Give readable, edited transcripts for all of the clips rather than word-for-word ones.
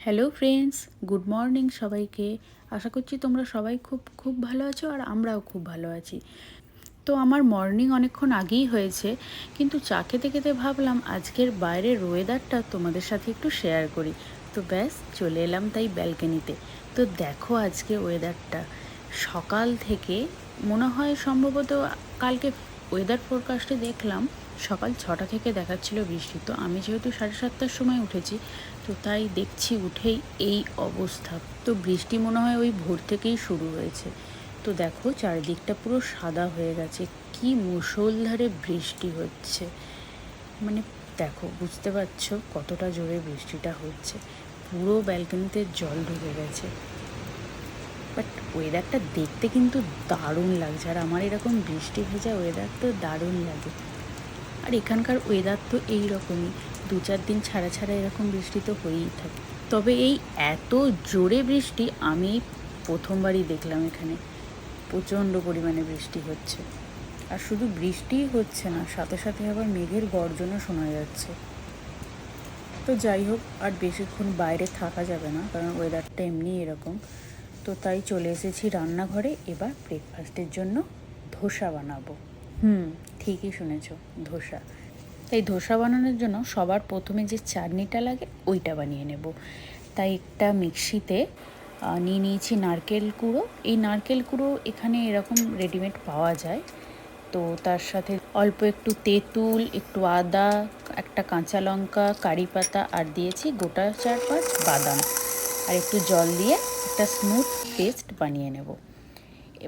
Hello friends, good morning সবাইকে। আশা করছি তোমরা সবাই খুব খুব ভালো আছো আর আমরাও খুব ভালো আছি। তো আমার মর্নিং অনেকক্ষণ আগেই হয়েছে, কিন্তু চা খেতে খেতে ভাবলাম আজকের বাইরের ওয়েদারটা তোমাদের সাথে একটু শেয়ার করি। তো ব্যাস চলে এলাম তাই ব্যালকনিতে। তো দেখো আজকে ওয়েদারটা সকাল থেকে মনে হয় সম্ভবত কালকে ওয়েদার ফোরকাস্টে দেখলাম সকাল 6টা থেকে দেখাচ্ছিল বৃষ্টি। তো আমি যেহেতু 7:30টার সময় উঠেছি, তো তাই দেখছি উঠেই এই অবস্থা। তো বৃষ্টি মনে হয় ওই ভোর থেকেই শুরু হয়েছে। তো দেখো চারিদিকটা পুরো সাদা হয়ে গেছে, কি মুষলধারে বৃষ্টি হচ্ছে। মানে দেখো, বুঝতে পারছো কতটা জোরে বৃষ্টিটা হচ্ছে। পুরো ব্যালকনিতে জল ঢুকে গেছে। বাট ওয়েদারটা দেখতে কিন্তু দারুণ লাগছে, আর আমার এরকম বৃষ্টি ভেজা ওয়েদার তো দারুণ লাগে। আর এখানকার ওয়েদার তো এই রকমই, 2-4 দিন ছাড়া ছাড়া এরকম বৃষ্টি তো হয়েই থাকে। তবে এই এত জোরে বৃষ্টি আমি প্রথমবারই দেখলাম এখানে। প্রচণ্ড পরিমাণে বৃষ্টি হচ্ছে, আর শুধু বৃষ্টিই হচ্ছে না, সাথে সাথে আবার মেঘের গর্জনও শোনা যাচ্ছে। তো যাই হোক, আর বেশিক্ষণ বাইরে থাকা যাবে না, কারণ ওয়েদারটা এমনি এরকম। তো তাই চলে এসেছি রান্নাঘরে। এবার ব্রেকফাস্টের জন্য ধোসা বানাবো। ঠিকই শুনেছ, ধোসা। তাই ধোসা বানানোর জন্য সবার প্রথমে যে চাটনিটা লাগে ওইটা বানিয়ে নেব। তাই একটা মিক্সিতে নিয়ে নিয়েছি নারকেল কুড়ো। এই নারকেল কুড়ো এখানে এরকম রেডিমেড পাওয়া যায়। তো তার সাথে অল্প একটু তেঁতুল, একটু আদা, একটা কাঁচা লঙ্কা, কারি পাতা, আর দিয়েছি গোটা 4-5 বাদাম, আর একটু জল দিয়ে একটা স্মুথ পেস্ট বানিয়ে নেব।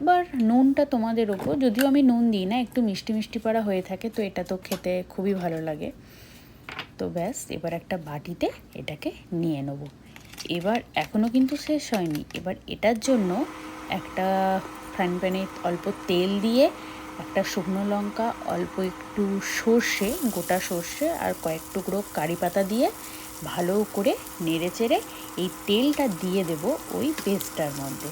এবার নুনটা তোমাদের ওপর, যদিও আমি নুন দিই না, একটু মিষ্টি মিষ্টি পাড়া হয়ে থাকে, তো এটা তো খেতে খুবই ভালো লাগে। তো ব্যাস এবার একটা বাটিতে এটাকে নিয়ে নেব। এবার এখনও কিন্তু শেষ হয়নি। এবার এটার জন্য একটা ফ্রাইং প্যানে অল্প তেল দিয়ে একটা শুকনো লঙ্কা, অল্প একটু সর্ষে, গোটা সর্ষে, আর কয়েক টুকরো কারি পাতা দিয়ে ভালো করে নেড়ে চেড়ে এই তেলটা দিয়ে দেব ওই পেস্টটার মধ্যে।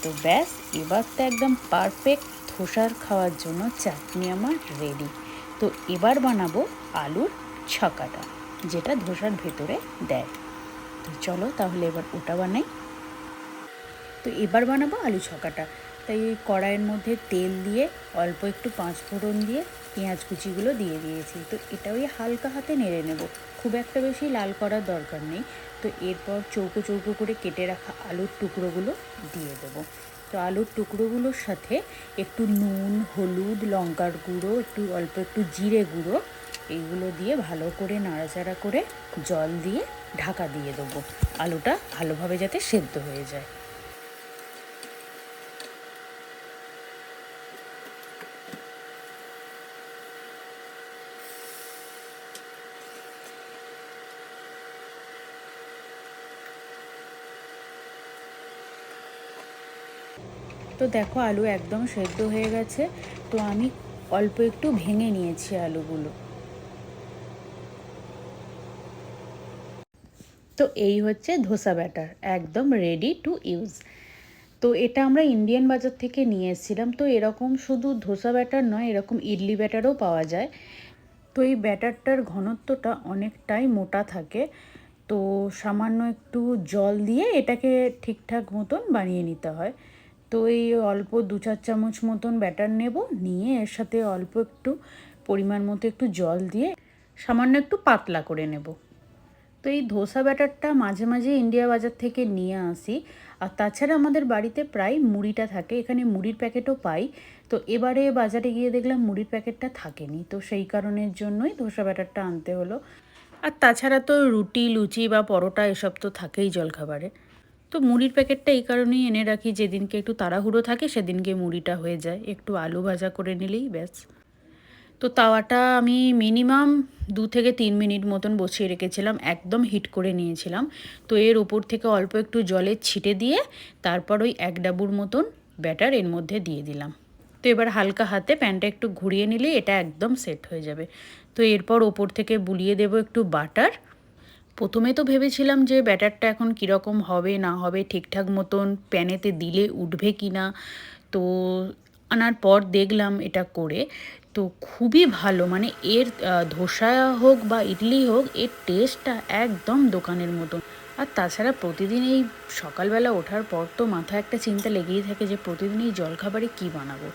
তো ব্যাস এবার তো একদম পারফেক্ট ধোসার খাওয়ার জন্য চাটনি আমার রেডি। তো এবার বানাবো আলুর ছকাটা, যেটা ধোসার ভেতরে দেয়। তো চলো তাহলে এবার ওটা বানাই। তো এবার বানাবো আলু ছকাটা। তাই ওই কড়াইয়ের মধ্যে তেল দিয়ে অল্প একটু 5 ফোড়ন দিয়ে পেঁয়াজ কুচিগুলো দিয়ে দিয়েছি। তো এটা ওই হালকা হাতে নেড়ে নেব, খুব একটা বেশি লাল করার দরকার নেই। তো এরপর চৌকো চৌকো করে কেটে রাখা আলুর টুকরোগুলো দিয়ে দেবো। তো আলুর টুকরোগুলোর সাথে একটু নুন, হলুদ, লঙ্কার গুঁড়ো, অল্প একটু জিরে গুঁড়ো, এইগুলো দিয়ে ভালো করে নাড়াচাড়া করে জল দিয়ে ঢাকা দিয়ে দেবো, আলুটা ভালোভাবে যাতে সেদ্ধ হয়ে যায়। তো দেখো আলু একদম সেদ্ধ হয়ে গেছে। তো আমি অল্প একটু ভেঙে নিয়েছি আলুগুলো। তো এই হচ্ছে ধোসা ব্যাটার, একদম রেডি টু ইউজ। তো এটা আমরা ইন্ডিয়ান বাজার থেকে নিয়ে এসেছিলাম। তো এরকম শুধু ধোসা ব্যাটার নয়, এরকম ইডলি ব্যাটারও পাওয়া যায়। তো এই ব্যাটারটার ঘনত্বটা অনেকটাই মোটা থাকে। তো সামান্য একটু জল দিয়ে এটাকে ঠিকঠাক মতন বানিয়ে নিতে হয়। তো এই অল্প 2-4 চামচ মতন ব্যাটার নেব, নিয়ে এর সাথে অল্প একটু পরিমাণ মতো একটু জল দিয়ে সামান্য একটু পাতলা করে নেব। তো এই ধোসা ব্যাটারটা মাঝে মাঝে ইন্ডিয়া বাজার থেকে নিয়ে আসি। আর তাছাড়া আমাদের বাড়িতে প্রায় মুড়িটা থাকে, এখানে মুড়ির প্যাকেটও পাই। তো এবারে বাজারে গিয়ে দেখলাম মুড়ির প্যাকেটটা থাকেনি, তো সেই কারণের জন্যই ধোসা ব্যাটারটা আনতে হলো। আর তাছাড়া তো রুটি, লুচি বা পরোটা এসব তো থাকেই জলখাবারে। তো মুড়ির প্যাকেটটা এই কারণেই এনে রাখি, যেদিনকে একটু তাড়াহুড়ো থাকে সেদিনকে মুড়িটা হয়ে যায়, একটু আলু ভাজা করে নিলেই ব্যাস। তো তাওয়াটা আমি মিনিমাম 2 থেকে 3 মিনিট মতন বসিয়ে রেখেছিলাম, একদম হিট করে নিয়েছিলাম। তো এর ওপর থেকে অল্প একটু জলের ছিটে দিয়ে তারপর ওই 1 ডাবুর মতন ব্যাটার এর মধ্যে দিয়ে দিলাম। তো এবার হালকা হাতে প্যানটা একটু ঘুরিয়ে নিলেই এটা একদম সেট হয়ে যাবে। তো এরপর ওপর থেকে বুলিয়ে দেব একটু বাটার। প্রথমে তো ভেবেছিলাম যে ব্যাটারটা এখন কীরকম হবে না হবে, ঠিকঠাক মতন প্যানেতে দিলে উঠবে কি না। তো আনার পর দেখলাম এটা করে, তো খুবই ভালো। মানে এর ধোসা হোক বা ইডলি হোক, এর টেস্টটা একদম দোকানের মতন। আর তাছাড়া প্রতিদিন এই সকালবেলা ওঠার পর তো মাথায় একটা চিন্তা লেগেই থাকে যে প্রতিদিন এই জলখাবারে কী বানাবো।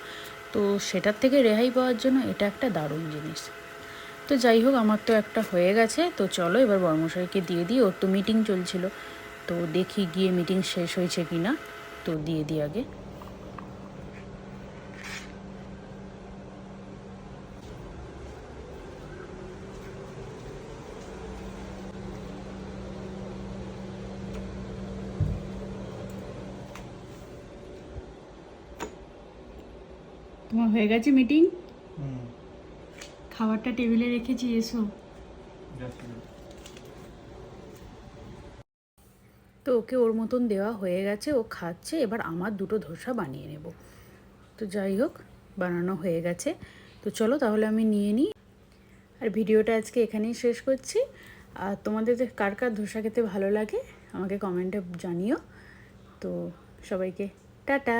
তো সেটার থেকে রেহাই পাওয়ার জন্য এটা একটা দারুণ জিনিস। তো যাই হোক, আমার তো একটা হয়ে গেছে। তো চলো এবার বর্মশাইকে দিয়ে দিই, ওর তো মিটিং চলছিল। তো দেখি গিয়ে মিটিং শেষ হয়েছে কি না। তো দিয়ে দিই আগে। তোমার হয়ে গেছে মিটিং? খাবারটা টেবিলে রেখেছি, এসো। তো ওকে ওর মতন দেওয়া হয়ে গেছে, ও খাচ্ছে। এবার আমার দুটো ধোসা বানিয়ে নেব। তো যাই হোক, বানানো হয়ে গেছে। তো চলো তাহলে আমি নিয়ে নিই। আর ভিডিওটা আজকে এখানেই শেষ করছি। আর তোমাদের কার কার ধোসা খেতে ভালো লাগে আমাকে কমেন্টে জানিও। তো সবাইকে টাটা।